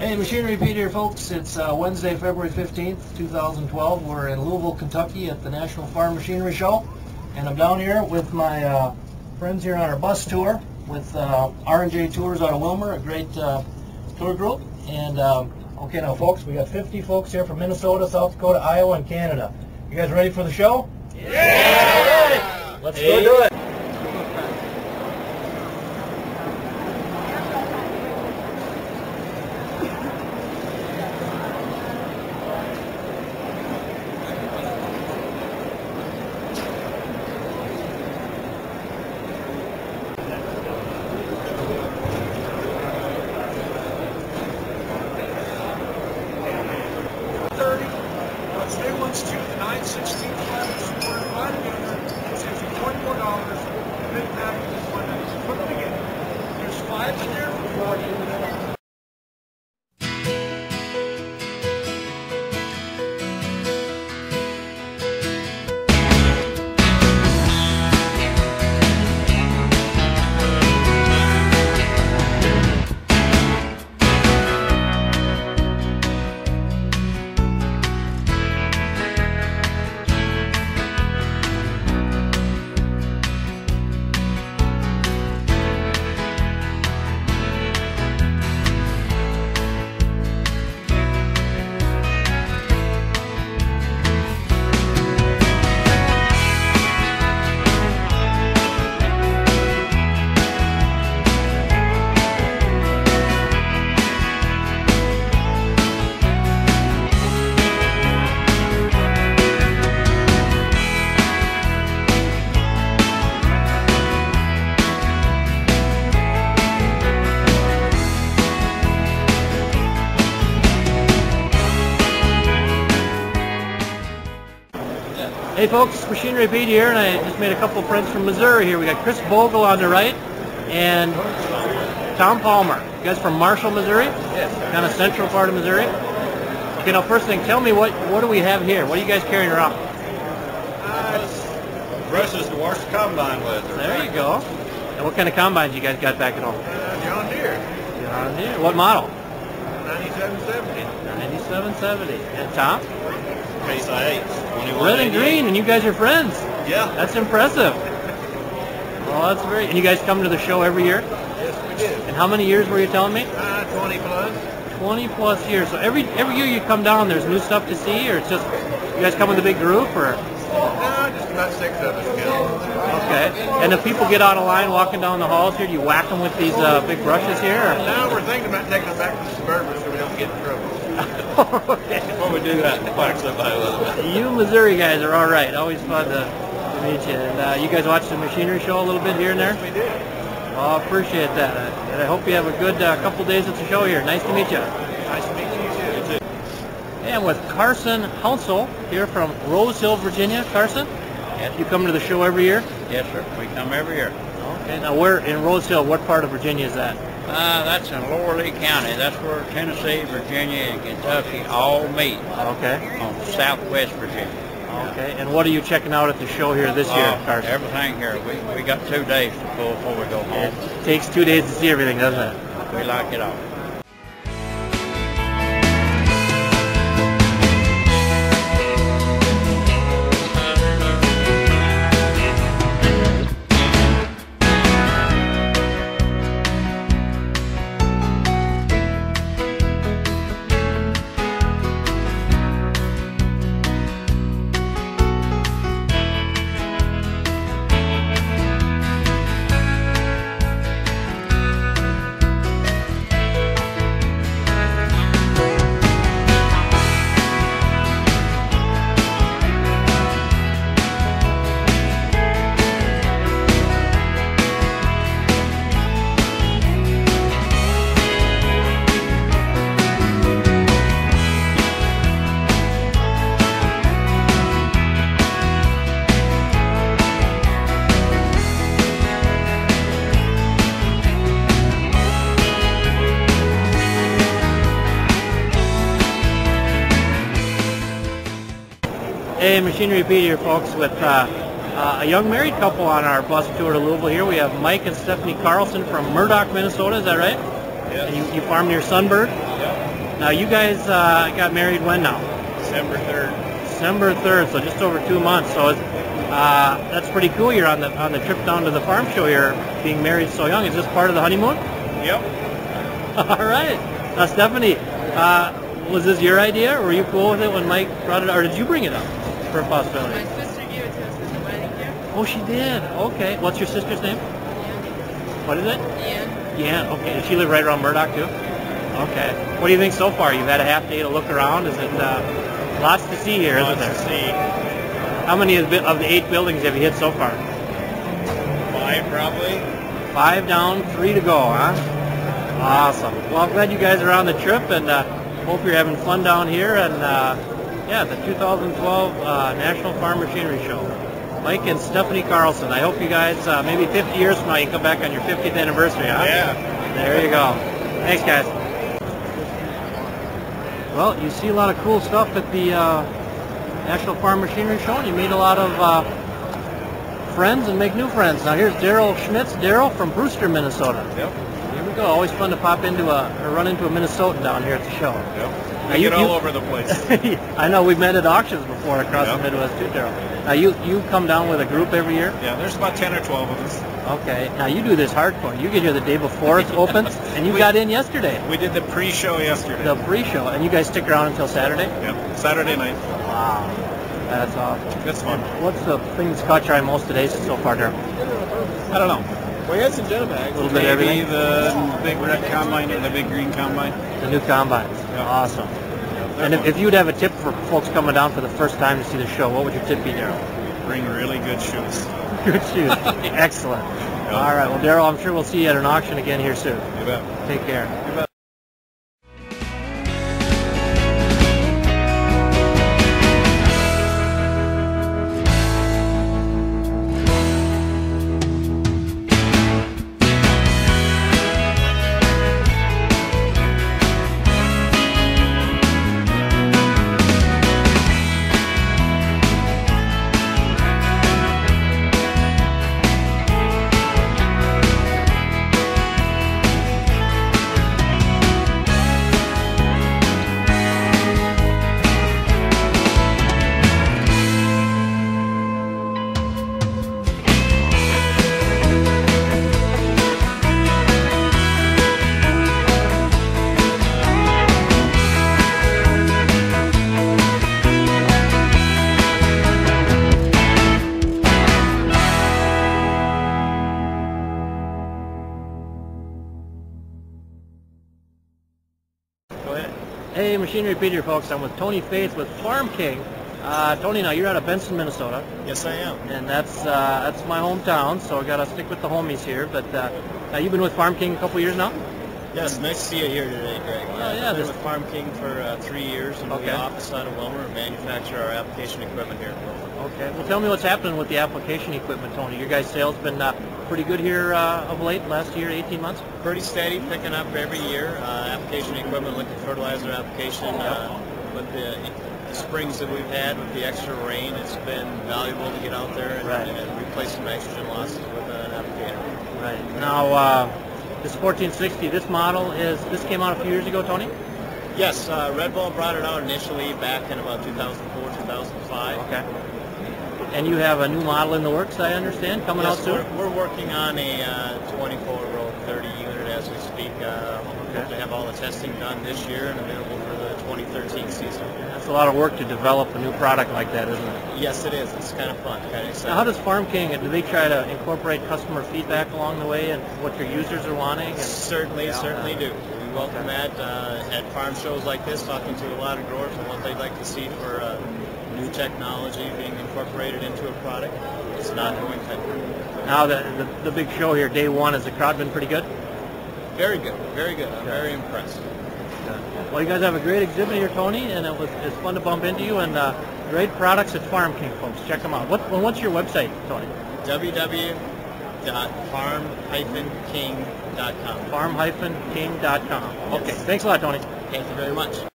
Hey, Machinery Pete here, folks. It's Wednesday, February 15th, 2012. We're in Louisville, Kentucky at the National Farm Machinery Show. And I'm down here with my friends here on our bus tour with R&J Tours out of Wilmer, a great tour group. And okay, now folks, we got 50 folks here from Minnesota, South Dakota, Iowa, and Canada. You guys ready for the show? Yeah! Let's go do it. To the 9/16 class, we're dividing it. Saves you $44. Big package is one night. Put them together. There's 5 in there for 40. Hey folks, Machinery Pete here, and I just made a couple friends from Missouri here. We got Chris Bogle on the right, and Tom Palmer. You guys from Marshall, Missouri? Yes. Kind of central part of Missouri? Okay, now first thing, tell me what do we have here? What are you guys carrying around? Brushes to wash the combine with. There you go. And what kind of combines you guys got back at home? John Deere. John Deere. What model? 9770. 9770. And Tom? Case I-8. Red and green, and you guys are friends. Yeah. That's impressive. Well, that's great. And you guys come to the show every year? Yes, we do. And how many years were you telling me? 20 plus. 20 plus years. So every year you come down, there's new stuff to see, or it's just you guys come with a big group, or? No, just about 6 of us go. Okay. And if people get out of line walking down the halls here, do you whack them with these big brushes here? Or? No, we're thinking about taking them back to the Suburban so we don't get in trouble. Okay. Before we do that, whack somebody with them. You Missouri guys are all right. Always fun to meet you. And you guys watch the machinery show a little bit here and there? Yes, we did. Well, I appreciate that. And I hope you have a good couple days at the show here. Nice to meet you. Nice to meet you too. And with Carson Hounsel here from Rose Hill, Virginia. Carson? Yes. You come to the show every year? Yes, sir. We come every year. Okay. Now, where in Rose Hill, what part of Virginia is that? That's in Lower Lee County. That's where Tennessee, Virginia, and Kentucky all meet. Okay. On Southwest Virginia. Okay. And what are you checking out at the show here this year, Carson? Everything here. We got 2 days to pull before we go home. It takes 2 days to see everything, doesn't it? We like it all. Hey, Machinery Pete here, folks, with a young married couple on our bus tour to Louisville here. We have Mike and Stephanie Carlson from Murdoch, Minnesota. Is that right? Yes. And you farm near Sunbird? Yeah. Now you guys got married when now? December 3rd. December 3rd, so just over 2 months. So that's pretty cool. You're on the trip down to the farm show here, being married so young. Is this part of the honeymoon? Yep. All right. Now Stephanie, was this your idea, or were you cool with it when Mike brought it, or did you bring it up for a possibility? My sister gave it to us as a wedding gift. Oh, she did. Okay. What's your sister's name? What is it? Ian. Yeah. Okay. Does she live right around Murdoch too? Okay. What do you think so far? You've had a half day to look around. Is it lots to see here, isn't there? Lots to see. How many of the 8 buildings have you hit so far? 5 probably. 5 down, 3 to go, huh? Awesome. Well, I'm glad you guys are on the trip, and hope you're having fun down here. And yeah, the 2012 National Farm Machinery Show. Mike and Stephanie Carlson. I hope you guys, maybe 50 years from now, you come back on your 50th anniversary, huh? Yeah. There you go. Thanks, guys. Well, you see a lot of cool stuff at the National Farm Machinery Show, and you meet a lot of friends and make new friends. Now here's Daryl Schmitz. Daryl from Brewster, Minnesota. Yep. Here we go. Always fun to pop into or run into a Minnesotan down here at the show. Yep. Now You get all over the place. I know we've met at auctions before across the Midwest too, Daryl. Now you come down with a group every year? Yeah, there's about 10 or 12 of us. Okay. Now you do this hardcore. You get here the day before it opens, and you got in yesterday. We did the pre-show yesterday. The pre-show, and you guys stick around until Saturday? Yep. Saturday night. Wow. That's awesome. That's fun. What's the thing that's caught your eye most today so far, Daryl? I don't know. We had some gel bags. A little bit of everything? The big red combine and the big green combine. The new combines. Yeah. Awesome. And if you'd have a tip for folks coming down for the first time to see the show, what would your tip be, Daryl? Bring really good shoes. Good shoes. Excellent. Yep. All right. Well, Daryl, I'm sure we'll see you at an auction again here soon. You bet. Take care. You bet. Hey, Machinery Peter, folks. I'm with Tony Faith with Farm King. Tony, now you're out of Benson, Minnesota, Yes, I am. and that's my hometown, so I got to stick with the homies here. But now you've been with Farm King a couple years now? Yes, nice to see you here today, Greg. Oh, yeah, I've been this- with Farm King for 3 years, and Okay. we office out of Wilmer and manufacture our application equipment here. Okay. Well, tell me what's happening with the application equipment, Tony. Your guys' sales been pretty good here of late, last year, 18 months? Pretty steady, picking up every year. Application equipment, liquid fertilizer application. With the springs that we've had, with the extra rain, it's been valuable to get out there and, Right. and replace some nitrogen losses with an applicator. Right. Now, this 1460, this model this came out a few years ago, Tony? Yes, Red Bull brought it out initially back in about 2004, 2005. Okay. And you have a new model in the works, I understand, coming out Yes, soon? we're working on a 24-row 30 unit as we speak. Hope to have all the testing done this year and available for the 2013 season. That's a lot of work to develop a new product like that, isn't it? Yes, it is. It's kind of fun, kind of exciting. Now, how does Farm King, do they try to incorporate customer feedback along the way and what your users are wanting? Certainly do. We welcome that at farm shows like this, talking to a lot of growers and what they'd like to see for new technology being incorporated into a product. It's not new thing. Now, the big show here, day one, has the crowd been pretty good? Very good, very good. I'm very impressed. Well, you guys have a great exhibit here, Tony, and it's fun to bump into you, and great products at Farm King, folks. Check them out. What's your website, Tony? www.farm-king.com. farm-king.com. Okay, thanks a lot, Tony. Thank you very much.